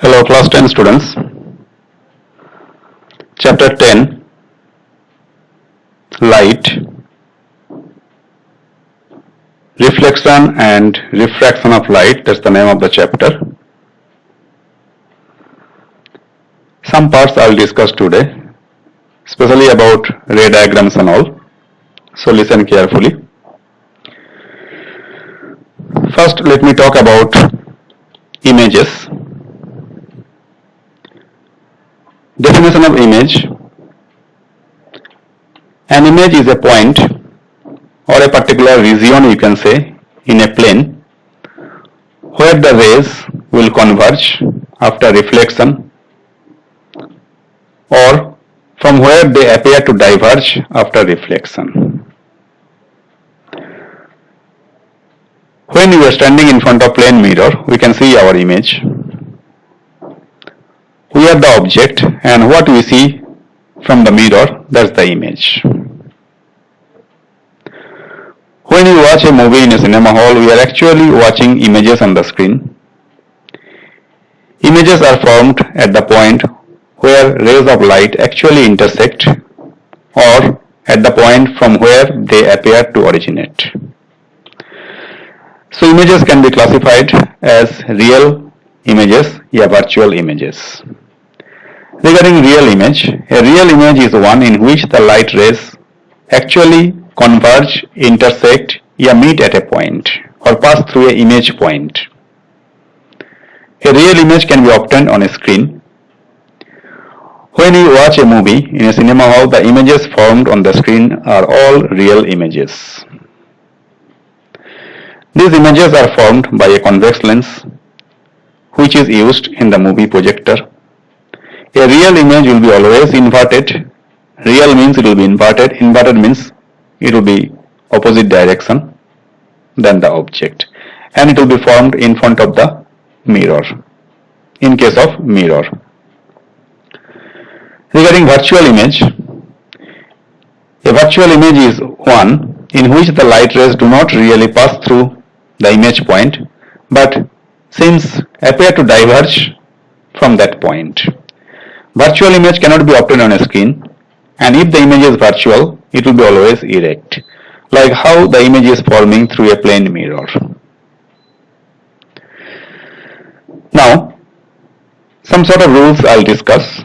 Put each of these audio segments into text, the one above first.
Hello class 10 students. Chapter 10, Light, Reflection and Refraction of Light, that's the name of the chapter. Some parts I'll discuss today, especially about ray diagrams and all. So listen carefully. First let me talk about images. Definition of image. An image is a point or a particular region, you can say, in a plane where the rays will converge after reflection or from where they appear to diverge after reflection. When we are standing in front of plane mirror, we can see our image. We are the object, and what we see from the mirror, that's the image. When we watch a movie in a cinema hall, we are actually watching images on the screen. Images are formed at the point where rays of light actually intersect or at the point from where they appear to originate. So images can be classified as real images or virtual images. Regarding real image, a real image is one in which the light rays actually converge, intersect, or meet at a point or pass through an image point. A real image can be obtained on a screen. When you watch a movie in a cinema hall, the images formed on the screen are all real images. These images are formed by a convex lens which is used in the movie projector. A real image will be always inverted. Real means it will be inverted. Inverted means it will be opposite direction than the object. And it will be formed in front of the mirror, in case of mirror. Regarding virtual image, a virtual image is one in which the light rays do not really pass through the image point, but seems appear to diverge from that point. Virtual image cannot be obtained on a screen, and if the image is virtual, it will be always erect, like how the image is forming through a plane mirror. Now, some sort of rules I'll discuss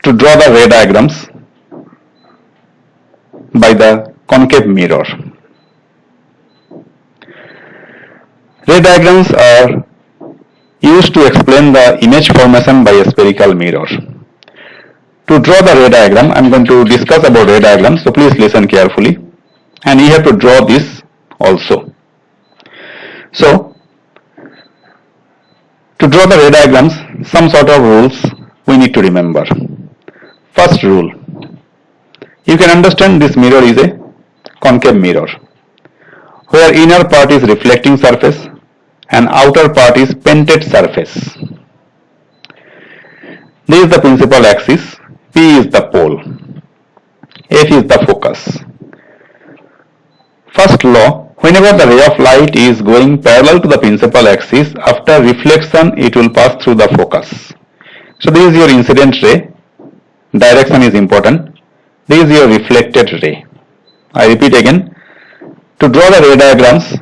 to draw the ray diagrams by the concave mirror. Ray diagrams are used to explain the image formation by a spherical mirror. To draw the ray diagram, I am going to discuss about ray diagrams, so please listen carefully. And you have to draw this also. So, to draw the ray diagrams, some sort of rules we need to remember. First rule, you can understand this mirror is a concave mirror, where inner part is reflecting surface and outer part is painted surface. This is the principal axis, P is the pole, F is the focus. First law, whenever the ray of light is going parallel to the principal axis, after reflection it will pass through the focus. So this is your incident ray, direction is important. This is your reflected ray. I repeat again, to draw the ray diagrams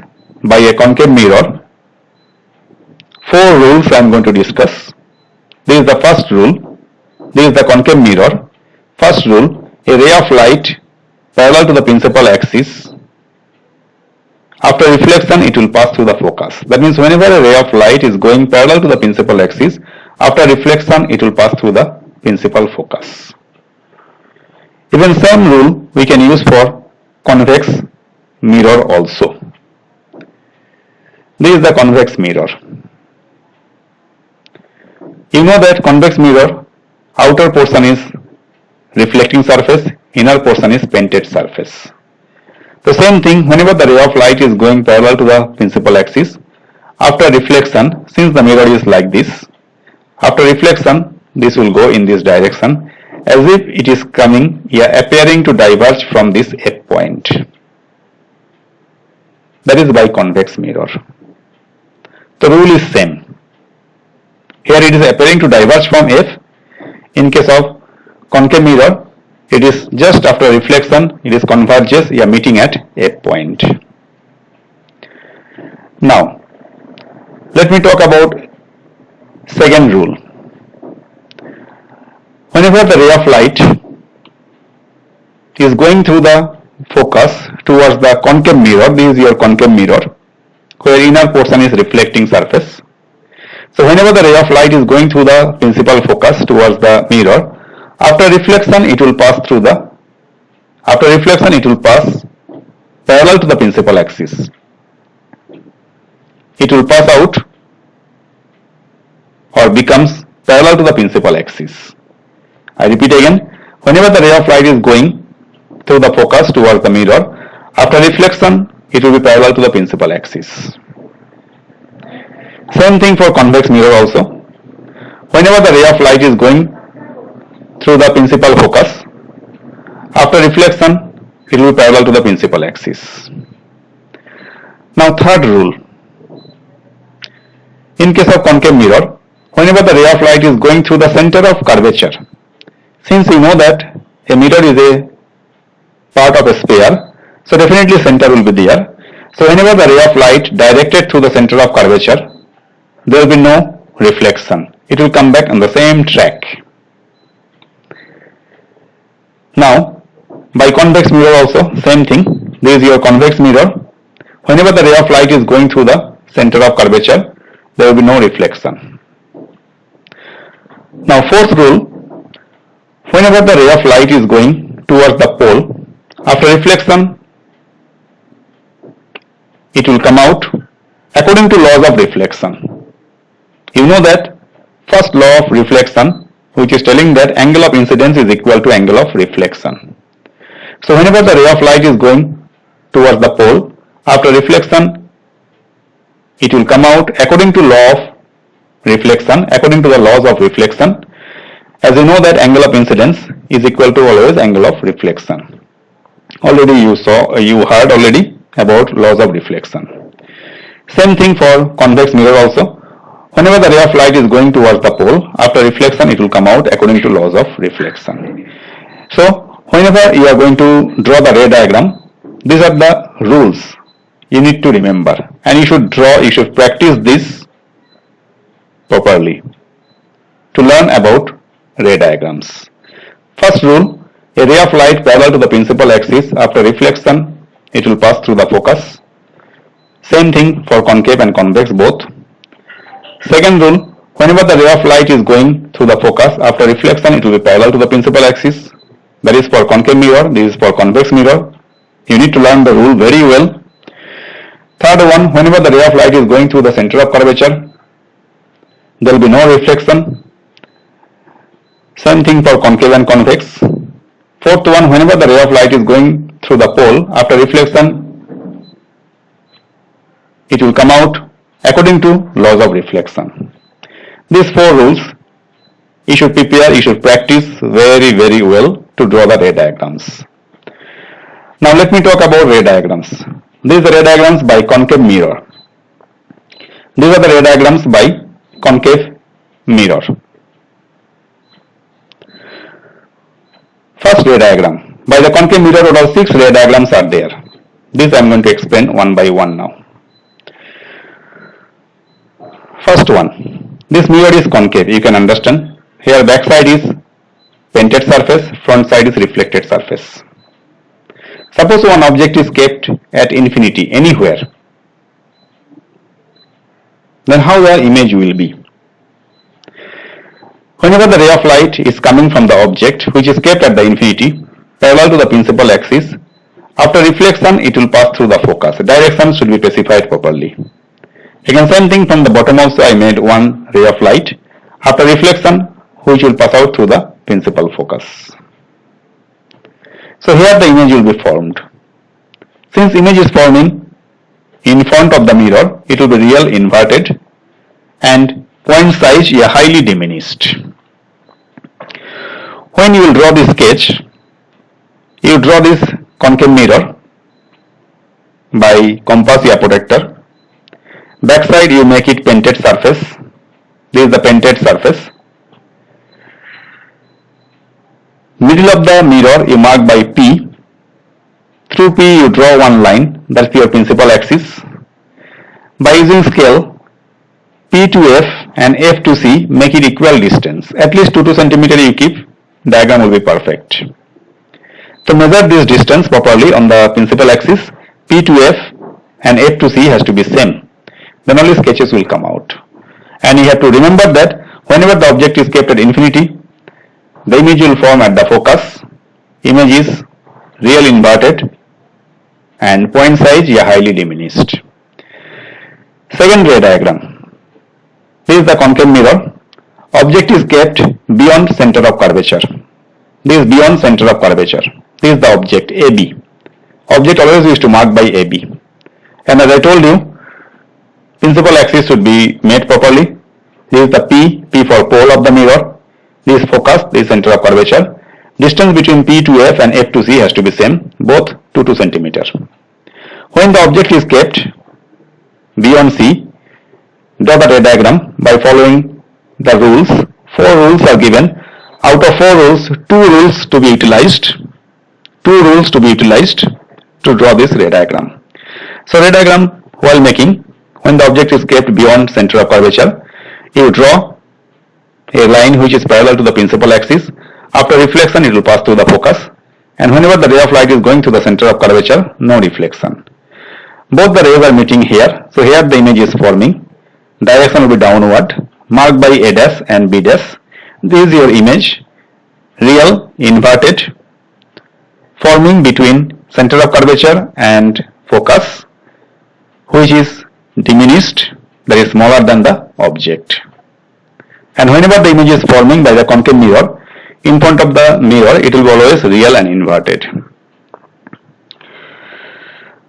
by a concave mirror, 4 rules I am going to discuss. This is the first rule. This is the concave mirror. First rule, a ray of light parallel to the principal axis. After reflection, it will pass through the focus. That means whenever a ray of light is going parallel to the principal axis, after reflection, it will pass through the principal focus. Even same rule we can use for convex mirror also. This is the convex mirror. You know that convex mirror, outer portion is reflecting surface, inner portion is painted surface. The same thing, whenever the ray of light is going parallel to the principal axis, after reflection, since the mirror is like this, after reflection, this will go in this direction as if it is coming, appearing to diverge from this F point. That is by convex mirror. The rule is same. Here it is appearing to diverge from F. In case of concave mirror, it is just after reflection, it is converges, meeting at F point. Now, let me talk about second rule. Whenever the ray of light is going through the focus towards the concave mirror, this is your concave mirror, where inner portion is reflecting surface. So whenever the ray of light is going through the principal focus towards the mirror, after reflection it will pass parallel to the principal axis. It will pass out or becomes parallel to the principal axis. I repeat again, whenever the ray of light is going through the focus towards the mirror, after reflection it will be parallel to the principal axis. Same thing for convex mirror also. Whenever the ray of light is going through the principal focus, after reflection it will be parallel to the principal axis. Now third rule. In case of concave mirror, whenever the ray of light is going through the center of curvature, since we know that a mirror is a part of a sphere, so definitely center will be there. So whenever the ray of light directed through the center of curvature, there will be no reflection. It will come back on the same track. Now, by convex mirror also, same thing. This is your convex mirror. Whenever the ray of light is going through the center of curvature, there will be no reflection. Now, fourth rule, whenever the ray of light is going towards the pole, after reflection, it will come out according to laws of reflection. You know that first law of reflection, which is telling that angle of incidence is equal to angle of reflection. So whenever the ray of light is going towards the pole, after reflection, it will come out according to law of reflection, according to the laws of reflection. As you know that angle of incidence is equal to always angle of reflection. Already you heard already about laws of reflection. Same thing for convex mirror also. Whenever the ray of light is going towards the pole, after reflection it will come out according to laws of reflection. So whenever you are going to draw the ray diagram, these are the rules you need to remember, and you should practice this properly to learn about ray diagrams. First rule, a ray of light parallel to the principal axis, after reflection it will pass through the focus. Same thing for concave and convex both. Second rule, whenever the ray of light is going through the focus, after reflection it will be parallel to the principal axis. That is for concave mirror, this is for convex mirror. You need to learn the rule very well. Third one, whenever the ray of light is going through the center of curvature, there will be no reflection. Same thing for concave and convex. Fourth one, whenever the ray of light is going through the pole, after reflection it will come out according to laws of reflection. These four rules you should prepare, you should practice very, very well to draw the ray diagrams. Now let me talk about ray diagrams. These are ray diagrams by concave mirror. These are the ray diagrams by concave mirror. First ray diagram. By the concave mirror, total 6 ray diagrams are there. This I am going to explain one by one now. First one. This mirror is concave, you can understand. Here back side is painted surface, front side is reflected surface. Suppose one object is kept at infinity anywhere, then how the image will be? Whenever the ray of light is coming from the object which is kept at the infinity parallel to the principal axis, after reflection it will pass through the focus. Direction should be specified properly. Again, same thing from the bottom also, I made one ray of light after reflection which will pass out through the principal focus. So here the image will be formed. Since image is forming in front of the mirror, it will be real inverted and point size highly diminished. When you will draw this sketch, you draw this concave mirror by compass protector. Backside you make it painted surface. This is the painted surface. Middle of the mirror you mark by P. Through P you draw one line, that's your principal axis. By using scale, P to F and F to C make it equal distance. At least 2 cm you keep, diagram will be perfect. To measure this distance properly on the principal axis, P to F and F to C has to be same. Then only sketches will come out. And you have to remember that whenever the object is kept at infinity, the image will form at the focus, image is real inverted, and point size is highly diminished. Second ray diagram. This is the concave mirror. Object is kept beyond center of curvature. This is beyond center of curvature. This is the object AB. Object always used to mark by AB. And as I told you, principal axis should be made properly. This is the P for pole of the mirror. This is focus, this is center of curvature. Distance between P to F and F to C has to be same, both 2 cm. When the object is kept beyond C, draw the ray diagram by following the rules. 4 rules are given. Out of 4 rules, 2 rules to be utilized. 2 rules to be utilized to draw this ray diagram. So ray diagram while making, when the object is kept beyond center of curvature, you draw a line which is parallel to the principal axis. After reflection it will pass through the focus, and whenever the ray of light is going to the center of curvature, no reflection. Both the rays are meeting here, so here the image is forming. Direction will be downward, marked by A dash and B dash. This is your image, real inverted, forming between center of curvature and focus, which is diminished, that is smaller than the object. And whenever the image is forming by the concave mirror, in front of the mirror it will be always real and inverted.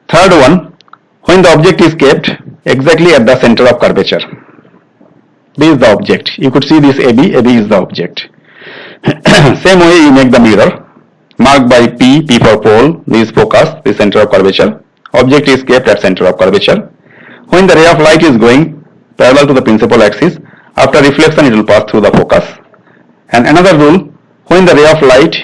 Third one, when the object is kept exactly at the center of curvature. This is the object. You could see this AB is the object. Same way you make the mirror, marked by P for pole, this is focus, this center of curvature. Object is kept at center of curvature. When the ray of light is going parallel to the principal axis, after reflection it will pass through the focus. And another rule, when the ray of light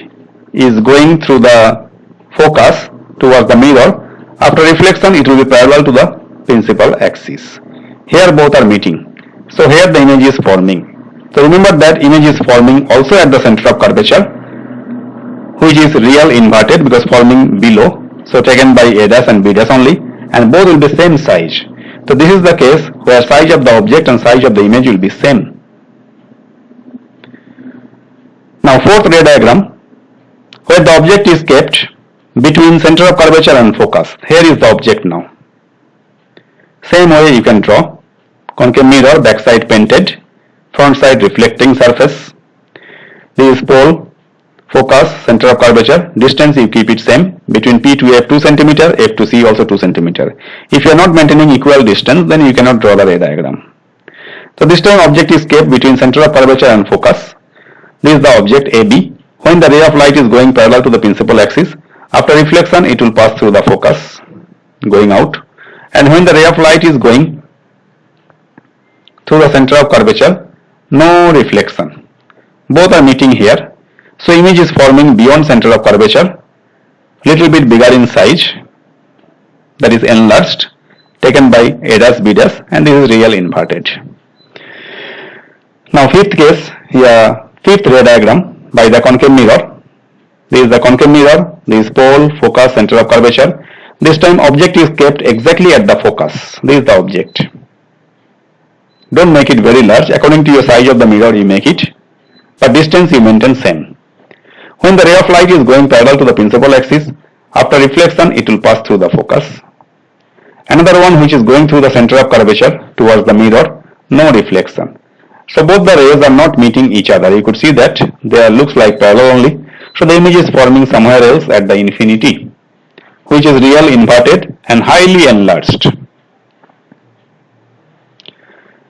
is going through the focus towards the mirror, after reflection it will be parallel to the principal axis. Here both are meeting. So here the image is forming. So remember that image is forming also at the center of curvature, which is real inverted because forming below. So taken by A dash and B dash only, and both will be same size. So this is the case where size of the object and size of the image will be same. Now fourth ray diagram, where the object is kept between center of curvature and focus. Here is the object now. Same way you can draw. Concave mirror, backside painted, front side reflecting surface. This is pole, focus, center of curvature. Distance you keep it same. Between P to F 2 cm, F to C also 2 cm. If you are not maintaining equal distance, then you cannot draw the ray diagram. So this time object is kept between center of curvature and focus. This is the object AB. When the ray of light is going parallel to the principal axis, after reflection it will pass through the focus, going out. And when the ray of light is going through the center of curvature, no reflection. Both are meeting here. So image is forming beyond center of curvature, little bit bigger in size, that is enlarged, taken by A dash B dash, and this is real inverted. Now fifth case, here fifth ray diagram by the concave mirror. This is the concave mirror, this is pole, focus, center of curvature. This time object is kept exactly at the focus. This is the object. Don't make it very large. According to your size of the mirror you make it, but distance you maintain same. When the ray of light is going parallel to the principal axis, after reflection it will pass through the focus. Another one which is going through the center of curvature towards the mirror, no reflection. So both the rays are not meeting each other. You could see that they looks like parallel only. So the image is forming somewhere else at the infinity, which is real inverted and highly enlarged.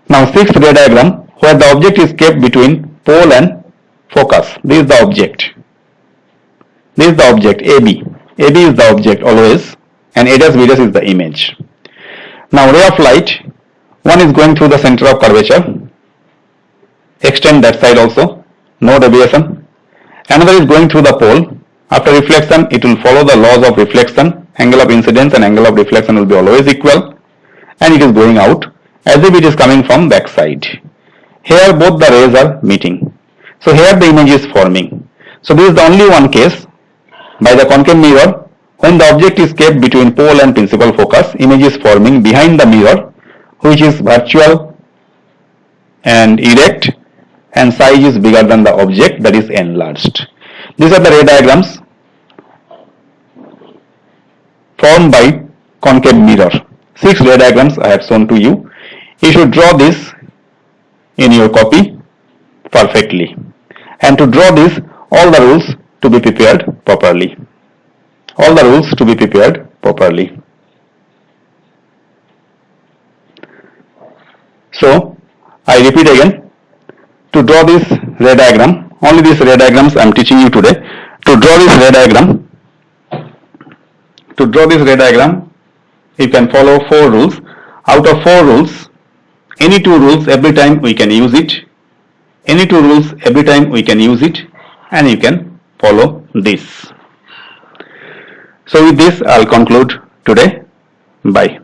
Now sixth ray diagram, where the object is kept between pole and focus. This is the object. This is the object AB. AB is the object always, and A dash B dash is the image. Now ray of light, one is going through the center of curvature. extend that side also, no deviation. Another is going through the pole. After reflection, it will follow the laws of reflection. Angle of incidence and angle of reflection will be always equal, and it is going out as if it is coming from back side. Here both the rays are meeting. So here the image is forming. So this is the only one case by the concave mirror when the object is kept between pole and principal focus, image is forming behind the mirror, which is virtual and erect, and size is bigger than the object, that is enlarged. These are the ray diagrams formed by concave mirror. 6 ray diagrams I have shown to you. You should draw this in your copy perfectly. And to draw this, all the rules to be prepared properly. All the rules to be prepared properly. So, I repeat again, to draw this ray diagram, only these ray diagrams I am teaching you today. To draw this ray diagram, you can follow 4 rules. Out of 4 rules, any 2 rules every time we can use it. Any 2 rules every time we can use it, and you can follow this. So with this, I'll conclude today. Bye.